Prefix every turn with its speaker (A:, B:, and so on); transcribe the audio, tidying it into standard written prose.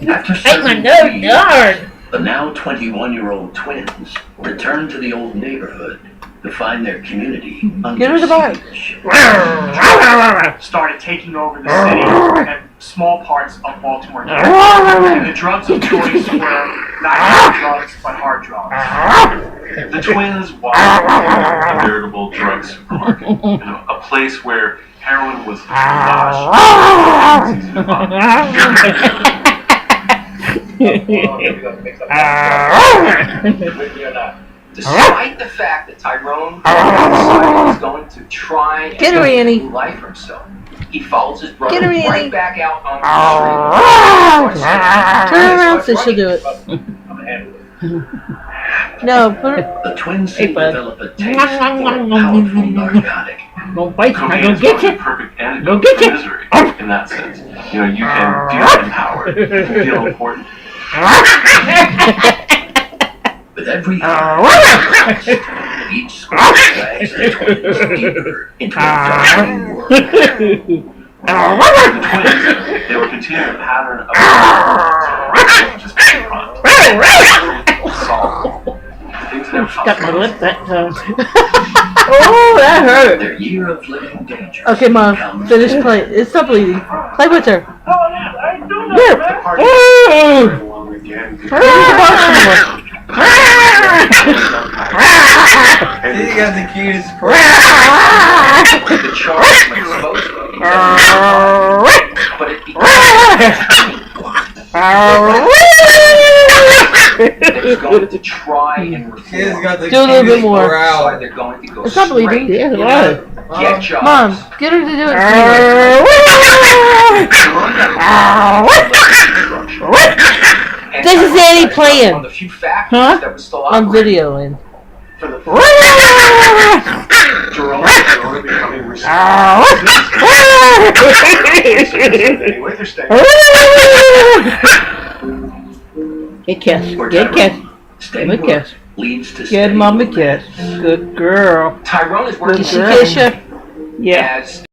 A: After
B: Hey, my
A: serving
B: nose
A: 3 years,
B: hard.
A: the now 21-year-old twins returned to the old neighborhood to find their community
C: Get rid
A: under
C: of the bike.
A: siege.
D: Started taking over the city and small parts of Baltimore County. And the drugs of choice were not hard drugs, but hard drugs. The twins walked
E: A veritable drug supermarket. A place where heroin was washed.
F: Despite the fact that Tyrone decided he's going to try and
C: Get her,
F: make a
C: Annie.
F: new life for himself, he follows his brother
C: Get her, Annie.
F: right back out on the street.
C: Turn around so she'll do it. No, put her.
A: The twins
B: Hey,
A: soon
B: bud.
A: develop a taste for a powerful narcotic.
B: Gonna bite you. I'm
E: Cocaine
B: gonna
E: is
B: get
E: both the
B: you.
E: perfect
B: Go
E: antidote
B: get
E: to
B: you.
E: misery in that sense. You can feel empowered, you can feel important.
A: With every each squad drags the twins deeper into a dark world.
E: The twins, they were continuing a pattern of just front. Assault. Things that
B: Got my lip that time. Oh, that hurt.
A: Their year of living danger.
C: Okay, Mom. Finish play. It's not bleeding. Play with her.
D: Here.
G: You got the cutest
F: The charge was supposed to be but it became they're going to try and
G: Kid's
F: reform.
G: got the
C: Do a little bit
G: cutest
C: more.
F: So
G: growl.
F: they're going to go
C: It's not bleeding.
F: straight
B: Yeah,
F: into
B: right.
F: get jobs.
C: Mom, get her to do it.
F: And
C: This is Annie playing.
F: on the few factories
B: Huh?
F: that were still
C: On
F: operating.
C: video and.
D: For the
E: Jerome were becoming
D: with her stay.
B: Get kiss.
A: Where
B: Get kiss.
A: Tyrone staying
B: Good
A: put
B: kiss.
A: leads to
B: Good
A: steady
B: mommy
A: romance.
B: kiss. Good girl.
F: Tyrone is
C: Did
F: working
C: she kiss you?
B: Yeah.
F: as